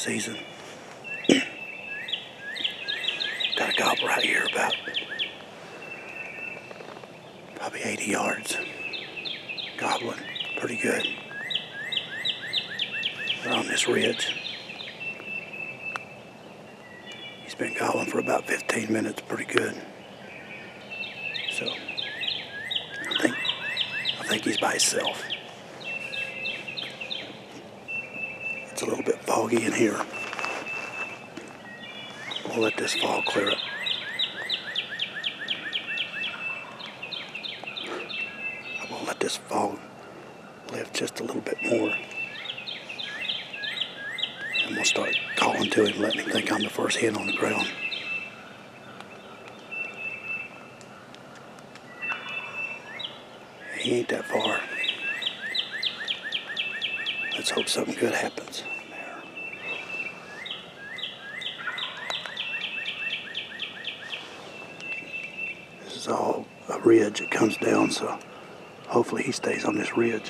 season. Got a gobbler right here about probably 80 yards. Gobbling pretty good. Right on this ridge. He's been gobbling for about 15 minutes, pretty good. So I think he's by himself. It's a little bit foggy in here. We'll let this fog clear up. I'm gonna let this fog lift just a little bit more. And we'll start calling to him, letting him think I'm the first hen on the ground. He ain't that far. Let's hope something good happens. There. This is all a ridge that comes down, so hopefully he stays on this ridge.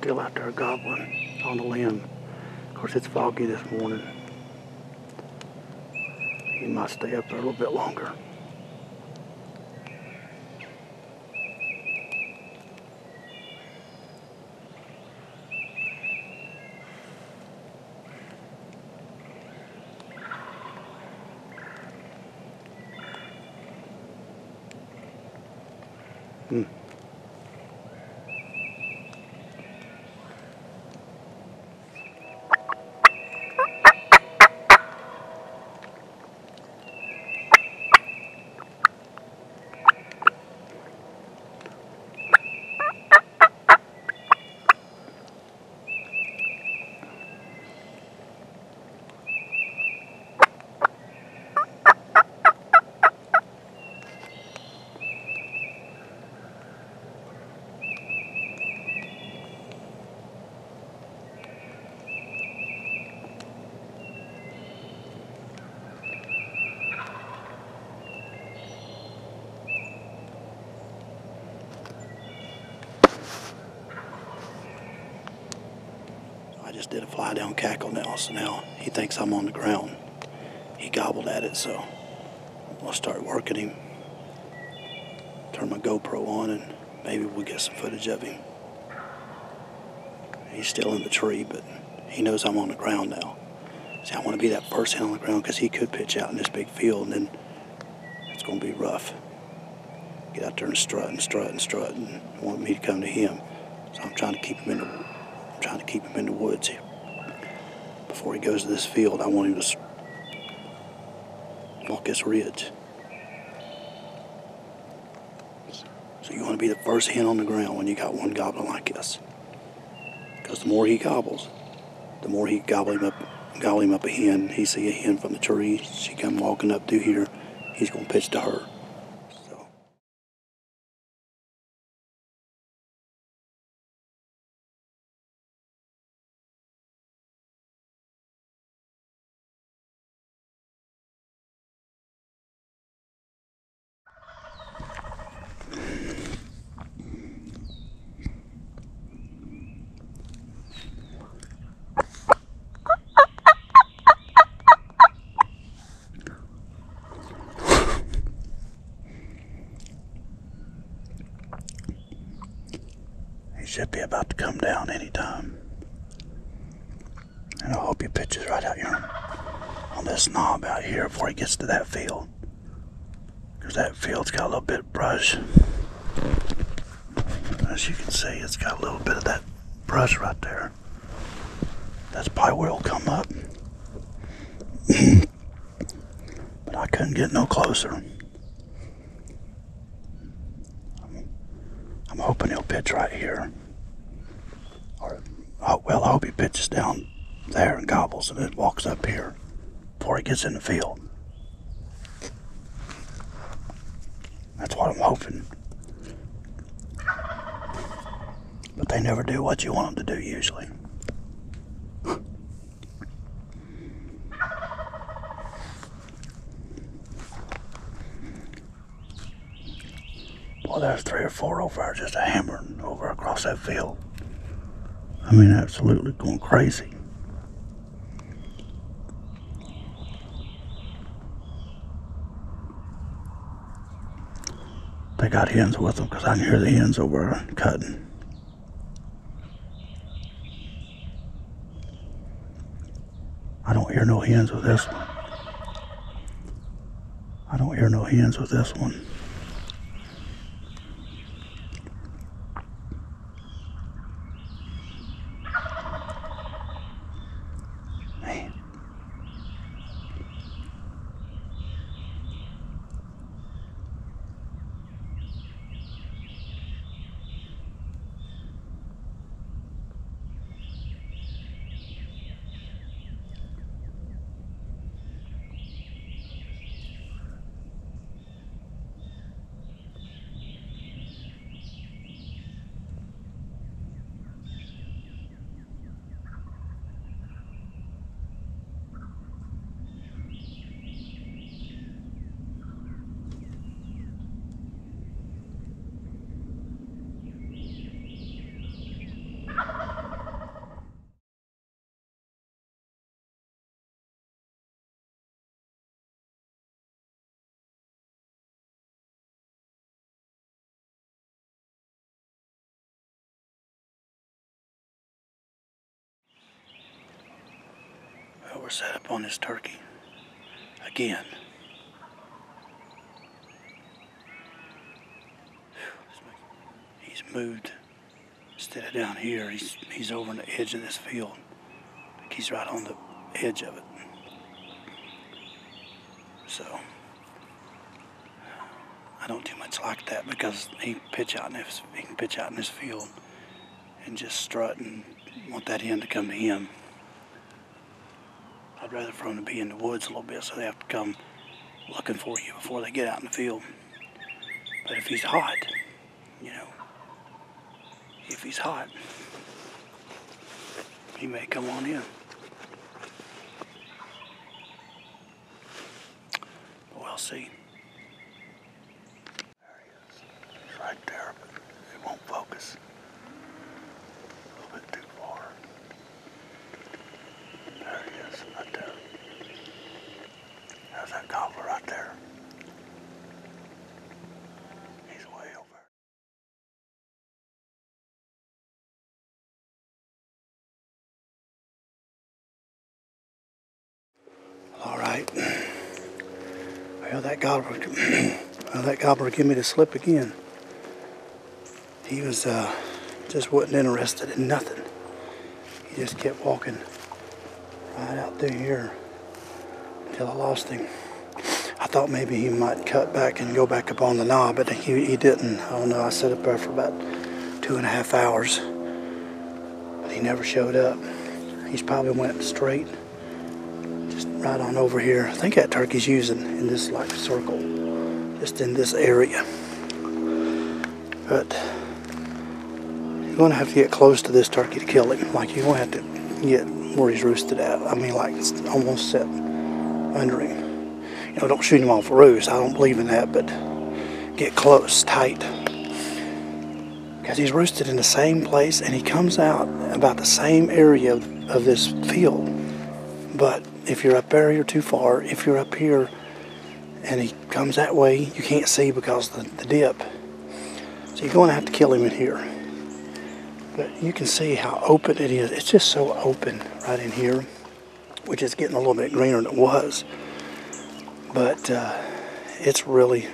Still out there gobbling on the limb. Of course, it's foggy this morning. He might stay up there a little bit longer. I just did a fly down cackle now, so now he thinks I'm on the ground. He gobbled at it, so I'll start working him. Turn my GoPro on and maybe we'll get some footage of him. He's still in the tree, but he knows I'm on the ground now. See, I want to be that first hen on the ground because he could pitch out in this big field and then it's going to be rough. Get out there and strut and strut and strut and want me to come to him. So I'm trying to keep him in the woods. Before he goes to this field, I want him to walk this ridge. So you want to be the first hen on the ground when you got one gobbling like this. Because the more he gobbles, the more he gobble him up a hen. He see a hen from the tree, she come walking up through here, he's going to pitch to her. Should be about to come down anytime. And I hope he pitches right out here on this knob out here before he gets to that field. Because that field's got a little bit of brush. As you can see, it's got a little bit of that brush right there. That's probably where it'll come up. But I couldn't get no closer. I'm hoping he'll pitch right here. Oh, well, I hope he pitches down there and gobbles and then walks up here before he gets in the field. That's what I'm hoping. But they never do what you want them to do usually. Well, there's 3 or 4 over there just hammering over across that field. I mean, absolutely going crazy. They got hens with them because I can hear the hens over there cutting. I don't hear no hens with this one. I don't hear no hens with this one. Man. We're set up on this turkey again. He's moved. Instead of down here, he's over on the edge of this field. Like he's right on the edge of it. So I don't too much like that because he can pitch out in this field and just strut and want that hen to come to him. I'd rather for them to be in the woods a little bit so they have to come looking for you before they get out in the field. But if he's hot, you know, if he's hot, he may come on in. But we'll see. There he is. He's right there, but it won't focus. A little bit too far. There he is, right there. There's that gobbler right there. He's way over. All right. Well, that gobbler gave me the slip again. He was just wasn't interested in nothing. He just kept walking right out through here until I lost him. I thought maybe he might cut back and go back up on the knob, but he didn't. I don't know, I sat up there for about 2.5 hours, but he never showed up. He's probably went straight, just right on over here. I think that turkey's using in this like circle, just in this area. But you're gonna have to get close to this turkey to kill him. Like you're gonna have to get where he's roosted at. I mean, like it's almost set under him. You know, don't shoot him off a roost. I don't believe in that, but get close, tight. Because he's roosted in the same place and he comes out about the same area of this field. But if you're up there, you're too far. If you're up here and he comes that way, you can't see because of the dip. So you're going to have to kill him in here. But you can see how open it is. It's just so open right in here, which is getting a little bit greener than it was. But it's really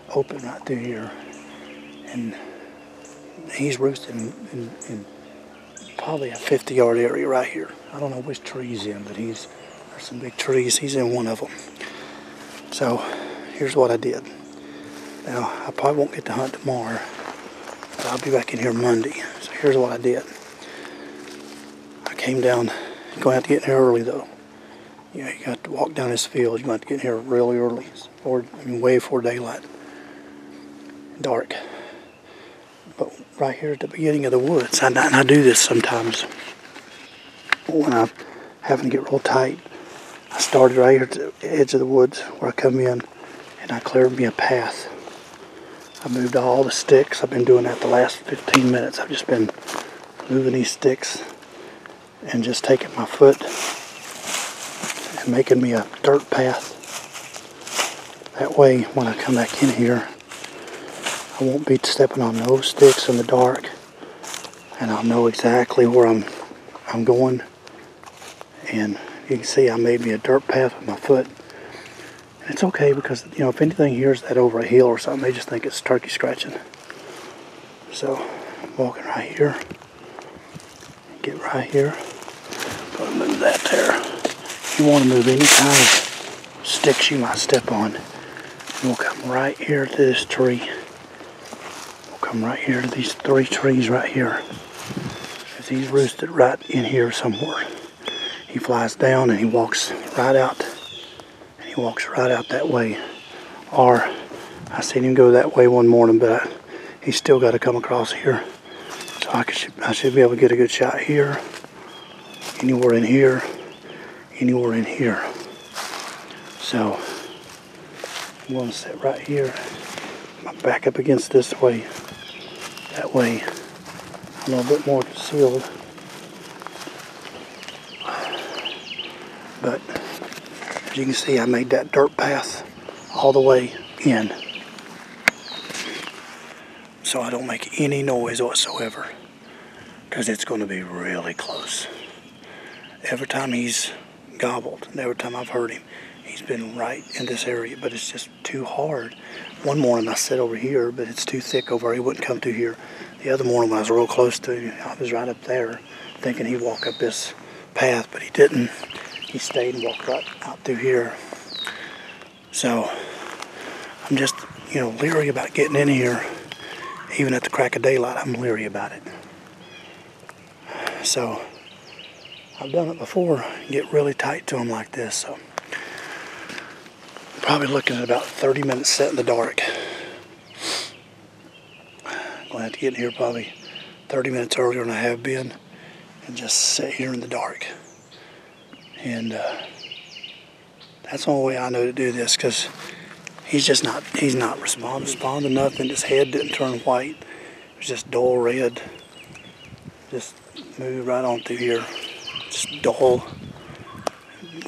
open right through here. And he's roosting in probably a 50-yard area right here. I don't know which tree he's in, but there's some big trees. He's in one of them. So here's what I did. Now, I probably won't get to hunt tomorrow, but I'll be back in here Monday. So here's what I did. came down. You're going to have to get in here early though. You got to walk down this field. You're going to have to get in here really early, way before daylight, dark. But right here at the beginning of the woods, and I do this sometimes when I'm having to get real tight. I started right here at the edge of the woods where I come in, and I cleared me a path. I moved all the sticks. I've been doing that the last 15 minutes. I've just been moving these sticks and just taking my foot and making me a dirt path. That way, when I come back in here, I won't be stepping on those sticks in the dark, and I'll know exactly where I'm going. And you can see I made me a dirt path with my foot. And it's okay because, you know, if anything hears that over a hill or something, they just think it's turkey scratching. So, I'm walking right here. Get right here. Gonna move that there. You want to move any kind of sticks you might step on. And we'll come right here to this tree. We'll come right here to these 3 trees right here. Because he's roosted right in here somewhere. He flies down and he walks right out. And he walks right out that way. Or, I seen him go that way one morning, but he's still got to come across here. So I should be able to get a good shot here. Anywhere in here. Anywhere in here. So, I'm going to sit right here. My back up against this way. That way, a little bit more concealed. But, as you can see, I made that dirt path all the way in. So I don't make any noise whatsoever. Because it's going to be really close. Every time he's gobbled, and every time I've heard him, he's been right in this area, but it's just too hard. One morning I sat over here, but it's too thick over here. He wouldn't come through here. The other morning when I was real close to him, I was right up there, thinking he'd walk up this path, but he didn't. He stayed and walked right out through here. So, I'm just, you know, leery about getting in here. Even at the crack of daylight, I'm leery about it. So, I've done it before, get really tight to them like this. So, probably looking at about 30 minutes set in the dark. I'm going to have to get in here probably 30 minutes earlier than I have been and just sit here in the dark. And that's the only way I know to do this, because he's not responding to nothing. His head didn't turn white. It was just dull red. Just moved right on through here. Just dull.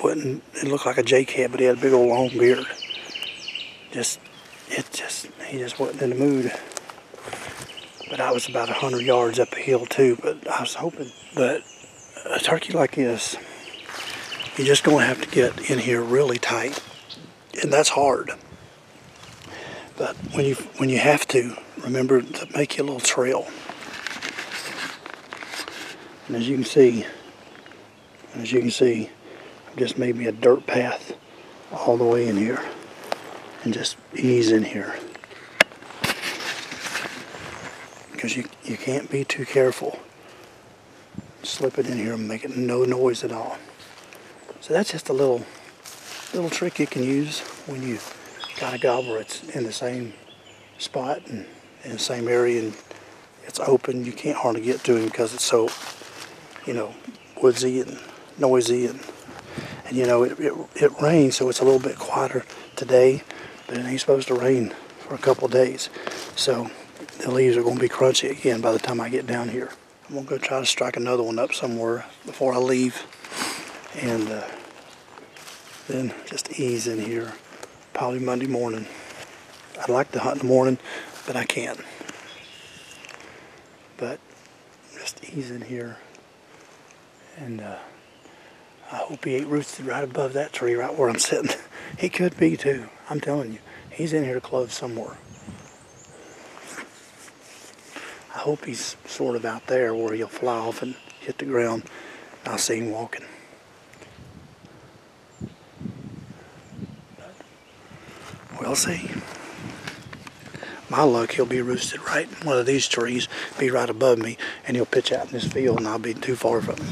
It looked like a J-cat, but he had a big old long beard. He just wasn't in the mood. But I was about 100 yards up the hill too, but I was hoping. But a turkey like this, you're just going to have to get in here really tight. And that's hard. But when you have to, remember to make you a little trail. And as you can see, I've just made me a dirt path all the way in here. And just ease in here. Because you can't be too careful. Slip it in here and make it no noise at all. So that's just a little trick you can use when you got a gobbler that's in the same spot and in the same area and it's open. You can't hardly get to him because it's so, you know, woodsy and noisy and you know it rains, so it's a little bit quieter today, but it ain't supposed to rain for a couple days. So the leaves are going to be crunchy again by the time I get down here. I'm going to go try to strike another one up somewhere before I leave. And then just ease in here, probably Monday morning. I'd like to hunt in the morning, but I can't. But just ease in here. And I hope he ain't roosted right above that tree right where I'm sitting. He could be too, I'm telling you. He's in here close somewhere. I hope he's sort of out there where he'll fly off and hit the ground. I'll see him walking. We'll see. My luck, he'll be roosted right in one of these trees, be right above me, and he'll pitch out in this field, and I'll be too far from him.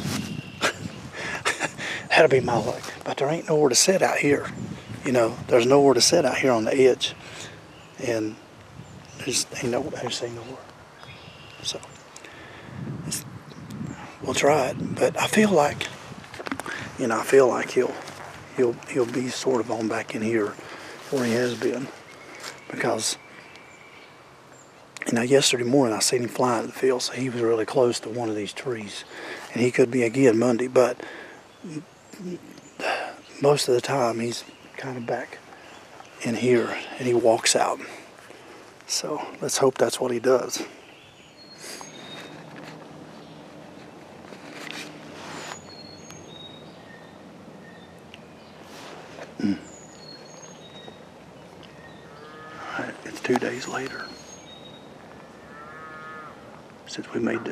That'll be my luck. But there ain't nowhere to sit out here. You know, there's nowhere to sit out here on the edge. And there's ain't nowhere. So we'll try it. But I feel like, you know, he'll be sort of on back in here where he has been. Because, you know, yesterday morning I seen him fly in the field, so he was really close to one of these trees. And he could be again Monday, but most of the time he's kind of back in here and he walks out. So let's hope that's what he does. Alright, it's 2 days later since we made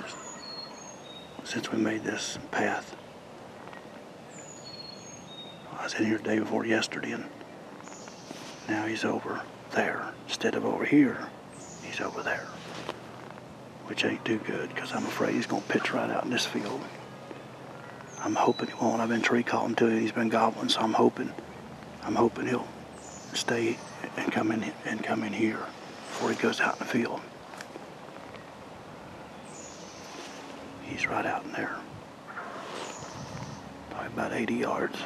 this path. I was in here the day before yesterday, and now he's over there instead of over here. He's over there, which ain't too good because I'm afraid he's gonna pitch right out in this field. I'm hoping he won't. I've been tree calling to it. He's been gobbling, so I'm hoping he'll stay and come in here before he goes out in the field. He's right out in there, probably about 80 yards.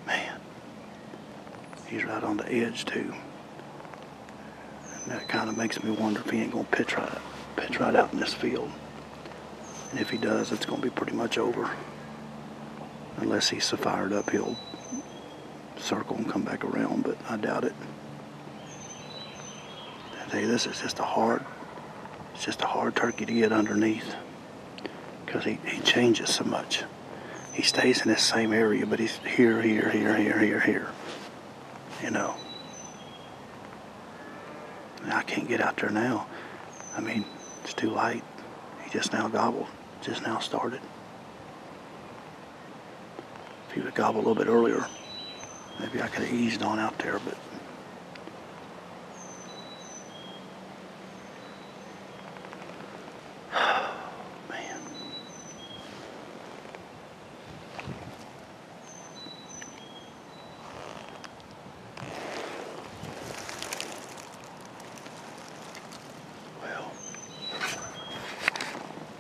Man, he's right on the edge too. And that kind of makes me wonder if he ain't gonna pitch right out in this field. And if he does, it's gonna be pretty much over. Unless he's so fired up, he'll circle and come back around, but I doubt it. I tell you, this is just a hard turkey to get underneath because he changes so much. He stays in this same area, but he's here, you know. And I can't get out there now. I mean, it's too late. He just now gobbled, just now started. If he would have gobbled a little bit earlier, maybe I could have eased on out there, but man. Well,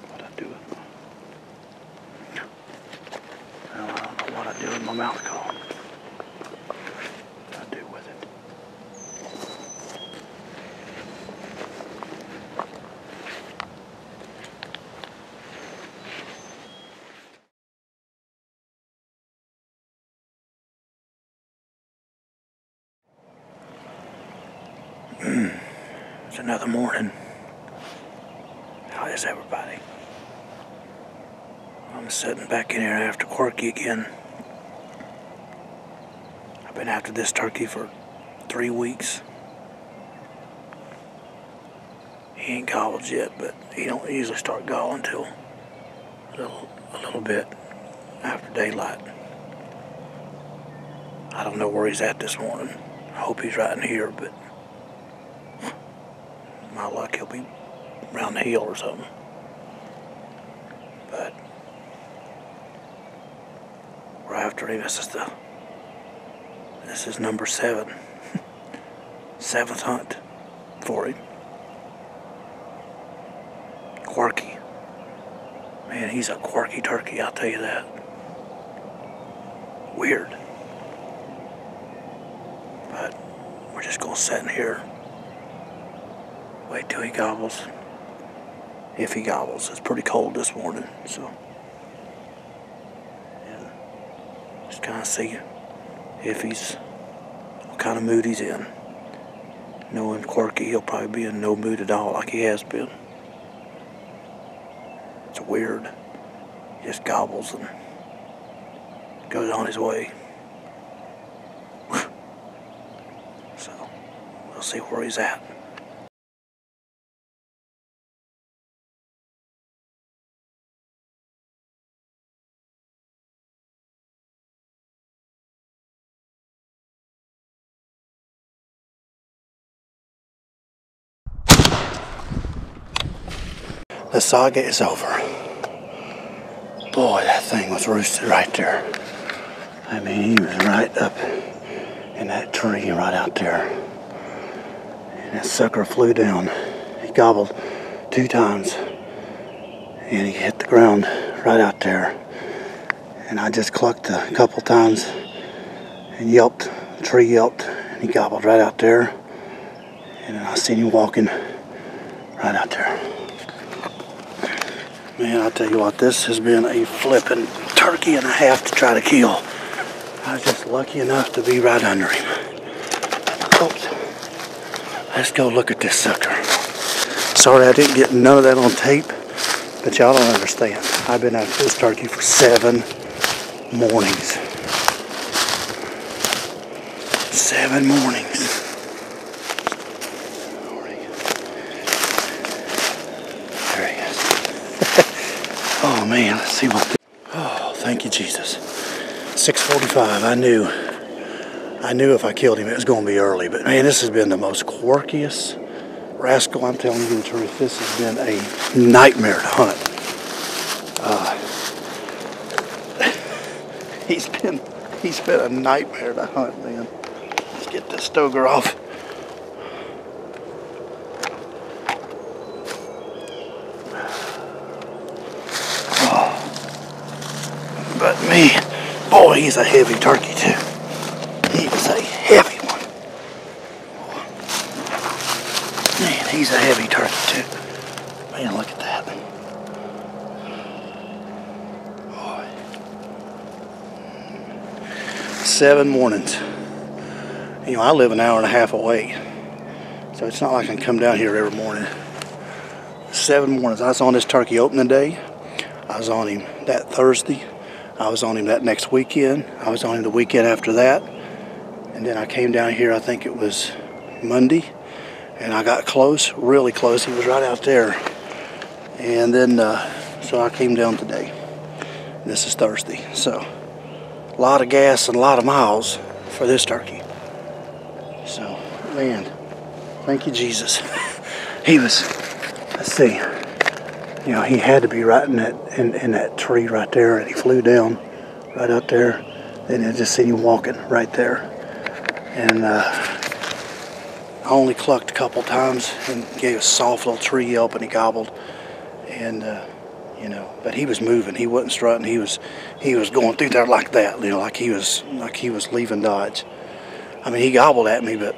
what I do with I don't know what I do with my mouth call. It's another morning. How is everybody? I'm sitting back in here after Quirky again. I've been after this turkey for 3 weeks. He ain't gobbled yet, but he don't usually start gobbling till a little bit after daylight. I don't know where he's at this morning. I hope he's right in here, but my luck, he'll be around the hill or something. But we're after him. This is number 7. 7th hunt for him. Quirky. Man, he's a quirky turkey, I'll tell you that. Weird. But we're just gonna sit in here. Wait till he gobbles. If he gobbles. It's pretty cold this morning, so. And just kind of see what kind of mood he's in. Knowing Quirky, he'll probably be in no mood at all like he has been. It's weird. He just gobbles and goes on his way. So, we'll see where he's at. The saga is over. Boy, that thing was roosted right there. I mean, he was right up in that tree right out there. And that sucker flew down. He gobbled 2 times. And he hit the ground right out there. And I just clucked a couple times and yelped. The tree yelped. And he gobbled right out there. And then I seen him walking right out there. Man, I'll tell you what, this has been a flippin' turkey and a half to try to kill. I was just lucky enough to be right under him. Oops. Let's go look at this sucker. Sorry I didn't get none of that on tape, but y'all don't understand. I've been after this turkey for 7 mornings. 7 mornings. There he is. Oh man, let's see what. Oh, thank you, Jesus. 6:45. I knew if I killed him it was going to be early, but man, this has been the most quirkiest rascal. I'm telling you the truth. This has been a nightmare to hunt. He's been a nightmare to hunt, man. Let's get this Stoeger off. But man, boy, he's a heavy turkey too. He was a heavy one. Man, he's a heavy turkey too. Man, look at that. Boy. 7 mornings. You know, I live an hour and a half away, so it's not like I can come down here every morning. 7 mornings. I was on this turkey opening day. I was on him that Thursday. I was on him that next weekend. I was on him the weekend after that. And then I came down here, I think it was Monday. And I got close, really close. He was right out there. And then, so I came down today. This is Thursday. So, a lot of gas and a lot of miles for this turkey. So, man, thank you, Jesus. He was, let's see. You know, he had to be right in that tree right there, and he flew down right out there. And I just seen him walking right there. And I only clucked a couple times and gave a soft little tree yelp, and he gobbled. And you know, but he was moving. He wasn't strutting. He was going through there like that. You know, like he was leaving Dodge. I mean, he gobbled at me, but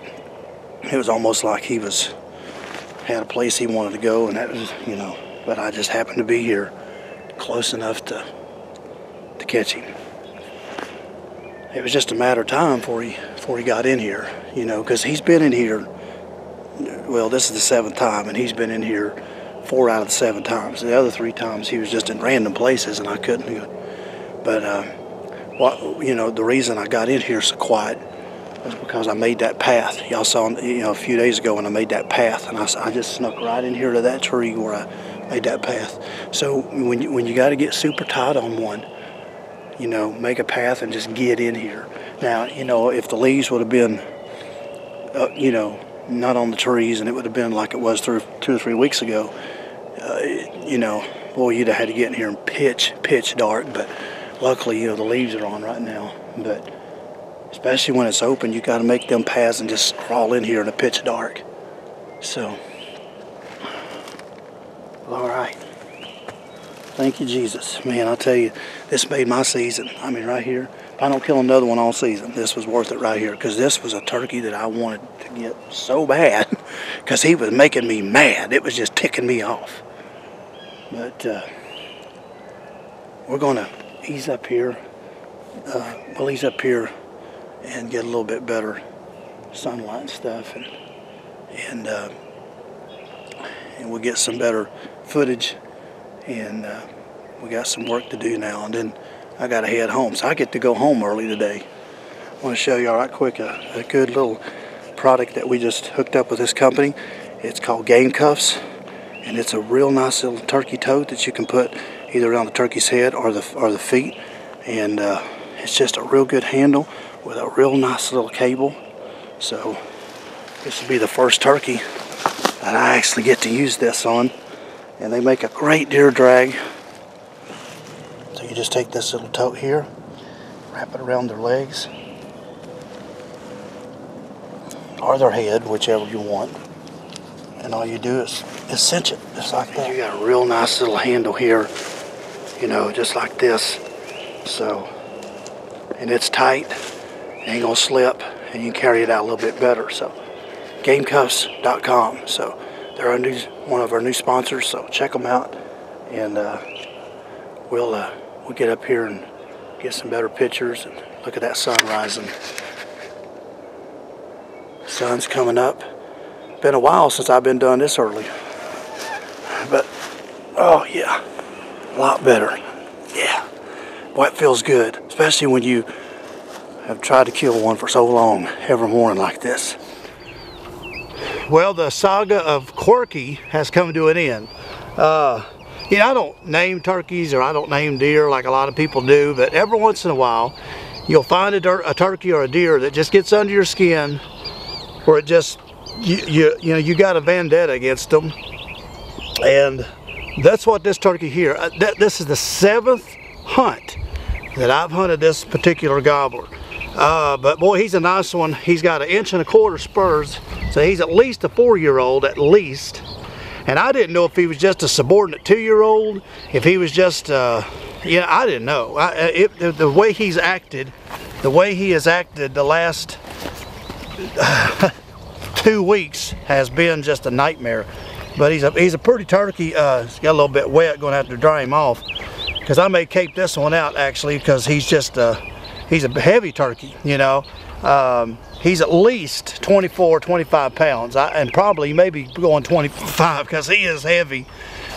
it was almost like he had a place he wanted to go, and that was, you know. But I just happened to be here close enough to catch him. It was just a matter of time before he got in here, you know, because he's been in here, well, this is the 7th time, and he's been in here 4 out of the 7 times. The other 3 times he was just in random places, and I couldn't. But, you know, the reason I got in here so quiet was because I made that path. Y'all saw, you know, a few days ago when I made that path, and I just snuck right in here to that tree where I made that path. So when you got to get super tight on one, you know, make a path and just get in here. Now, you know, if the leaves would have been, you know, not on the trees, and it would have been like it was 2 or 3 weeks ago, you know, boy, you'd have had to get in here and pitch dark. But luckily, you know, the leaves are on right now. But especially when it's open, you got to make them paths and just crawl in here in the pitch dark. So. All right. Thank you, Jesus. Man, I'll tell you, this made my season. I mean, right here. If I don't kill another one all season, this was worth it right here. Because this was a turkey that I wanted to get so bad. Because he was making me mad. It was just ticking me off. But we're going to ease up here. We'll ease up here and get a little bit better sunlight and stuff. And we'll get some better footage, and we got some work to do now, and then I gotta head home, so I get to go home early today. I want to show you all right quick a good little product that we just hooked up with this company. It's called Gamecuffs, and it's a real nice little turkey tote that you can put either around the turkey's head or the feet, and it's just a real good handle with a real nice little cable. So this will be the first turkey that I actually get to use this on. and they make a great deer drag. So you just take this little tote here, wrap it around their legs or their head, whichever you want, and all you do is cinch it just like that. You got a real nice little handle here, you know, just like this. So, and it's tight, ain't gonna slip, and you can carry it out a little bit better. So Gamecuffs.com. So they're one of our new sponsors, so check them out, and we'll get up here and get some better pictures and look at that sun rising. Sun's coming up. Been a while since I've been done this early, but oh yeah, a lot better. Yeah, boy, it feels good, especially when you have tried to kill one for so long every morning like this. Well, the saga of Quirky has come to an end. You know, I don't name turkeys or I don't name deer like a lot of people do, but every once in a while you'll find a turkey or a deer that just gets under your skin, where it just you know you got a vendetta against them, and that's what this turkey here. This is the 7th hunt that I've hunted this particular gobbler. But boy, he's a nice one. He's got 1.25 inch spurs, so he's at least a 4-year-old at least. And I didn't know if he was just a subordinate 2-year-old, if he was just, yeah, I didn't know. The way he's acted, the way he has acted the last 2 weeks has been just a nightmare. But he's a pretty turkey. He's got a little bit wet, going to have to dry him off. Because I may cape this one out actually, because he's just, he's a heavy turkey, you know. He's at least 24, 25 pounds, and probably maybe going 25 because he is heavy.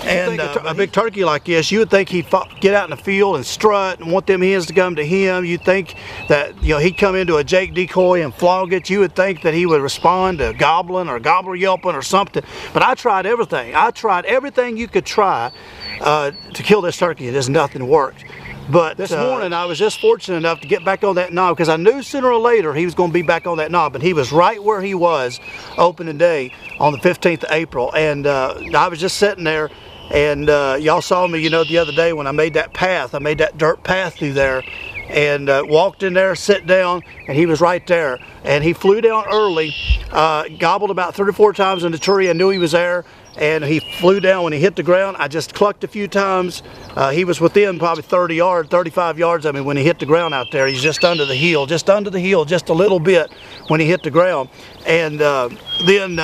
And a big turkey like this, you would think he'd get out in the field and strut and want them hens to come to him. You'd think that, you know, he'd come into a Jake decoy and flog it. You would think that he would respond to gobbling or gobbler yelping or something. But I tried everything. I tried everything you could try to kill this turkey, and just nothing worked. But this morning I was just fortunate enough to get back on that knob, because I knew sooner or later he was going to be back on that knob, and he was right where he was opening day on the 15th of April. And I was just sitting there, and y'all saw me, you know, the other day when I made that path. I made that dirt path through there, and walked in there, sit down, and he was right there. And he flew down early, gobbled about 3 or 4 times in the tree. I knew he was there. And he flew down. When he hit the ground, I just clucked a few times. He was within probably 30 yards, 35 yards. I mean, when he hit the ground out there, he's just under the heel, just a little bit when he hit the ground. And then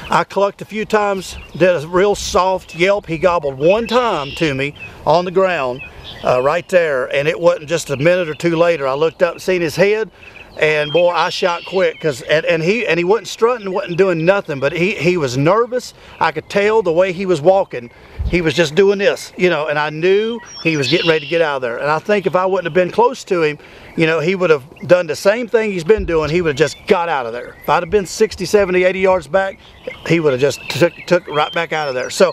I clucked a few times, did a real soft yelp. He gobbled 1 time to me on the ground right there. And it wasn't just a minute or 2 later. I looked up and seen his head. And boy, I shot quick, cause and he wasn't strutting, wasn't doing nothing, but he was nervous. I could tell the way he was walking. He was just doing this, you know, and I knew he was getting ready to get out of there. And I think if I wouldn't have been close to him, you know, he would have done the same thing he's been doing. He would have just got out of there. If I'd have been 60, 70, 80 yards back, he would have just took right back out of there. So,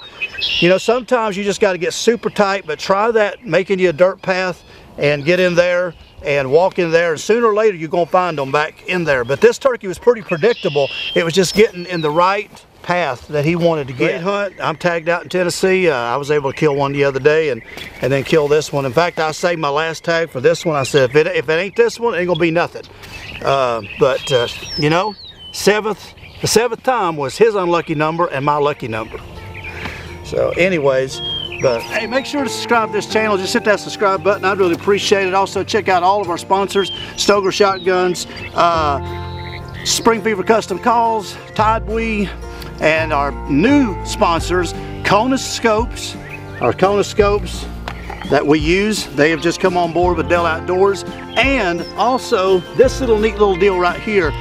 you know, sometimes you just got to get super tight, but try that, making you a dirt path, and get in there and walk in there, and sooner or later you're going to find them back in there. But this turkey was pretty predictable. It was just getting in the right path that he wanted to get. Great hunt. I'm tagged out in Tennessee. I was able to kill one the other day, and then kill this one. In fact, I saved my last tag for this one. I said, if it ain't this one, it ain't gonna be nothing. You know, the seventh time was his unlucky number and my lucky number. So anyways, but hey, make sure to subscribe to this channel. Just hit that subscribe button. I'd really appreciate it. Also, check out all of our sponsors: Stoeger Shotguns, Spring Fever Custom Calls, Tide Wee, and our new sponsors, Konus Scopes. Our Konus Scopes that we use, they have just come on board with Dell Outdoors. And also this neat little deal right here,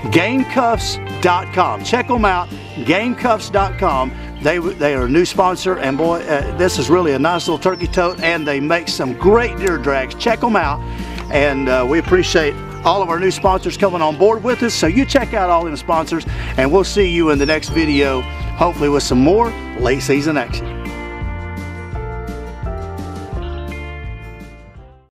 Gamecuffs.com. Check them out, Gamecuffs.com. They are a new sponsor, and boy, this is really a nice little turkey tote, and they make some great deer drags. Check them out, and we appreciate all of our new sponsors coming on board with us. So you check out all of the sponsors, and we'll see you in the next video, hopefully with some more late season action.